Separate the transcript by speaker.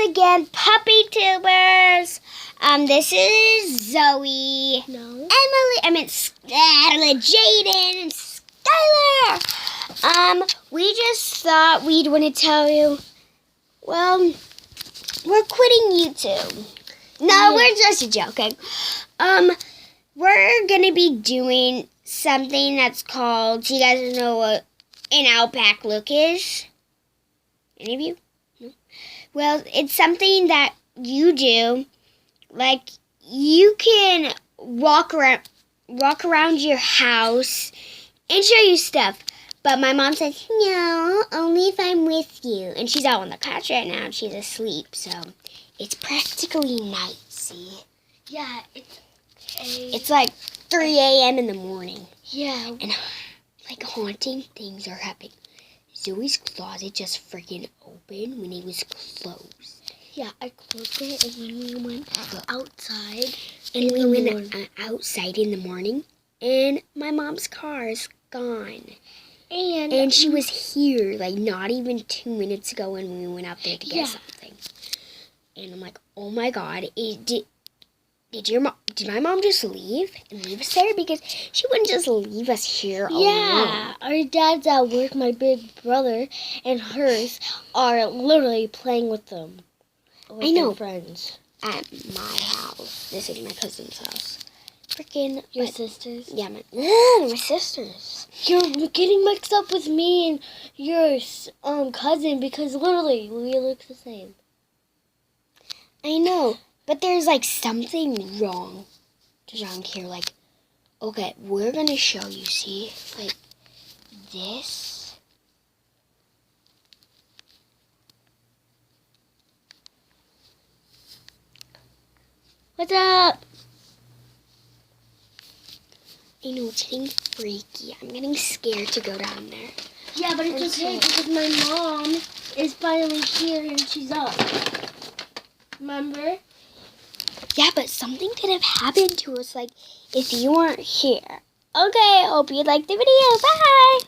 Speaker 1: again, Puppy Tubers. This is Zoe.
Speaker 2: No.
Speaker 1: Emily, Jaden, and Skylar. We just thought we'd want to tell you, well, we're quitting YouTube. No, we're just joking. We're going to be doing something that's called, do you guys know what an Outback look is? Any of you? No? Well, it's something that you do. Like, you can walk around your house and show you stuff. But my mom says, no, only if I'm with you. And she's out on the couch right now and she's asleep. So it's practically night, see?
Speaker 2: Yeah,
Speaker 1: It's like 3 a.m. in the morning.
Speaker 2: Yeah.
Speaker 1: And like haunting things are happening. Zoe's closet just freaking opened when it was closed.
Speaker 2: Yeah, I closed it and then we went outside.
Speaker 1: And we went outside in the morning and my mom's car is gone. And she was here like not even 2 minutes ago when we went out there to get something. And I'm like, oh my God, did my mom just leave and leave us there? Because she wouldn't just leave us here alone.
Speaker 2: Yeah, our dad's at work, my big brother and hers are literally playing with them. With
Speaker 1: I know.
Speaker 2: Their friends.
Speaker 1: At my house. This is my cousin's house. Freaking
Speaker 2: Your sisters?
Speaker 1: Yeah, my sisters.
Speaker 2: You're getting mixed up with me and your cousin because literally we look the same.
Speaker 1: I know, but there's like something wrong around here. Like, okay, we're gonna show you. See, like this.
Speaker 2: What's up?
Speaker 1: I know, it's getting freaky. I'm getting scared to go down there.
Speaker 2: Yeah, but it's okay because my mom is finally here and she's up. Remember?
Speaker 1: Yeah, but something could have happened to us, like, if you weren't here. Okay, hope you liked the video. Bye!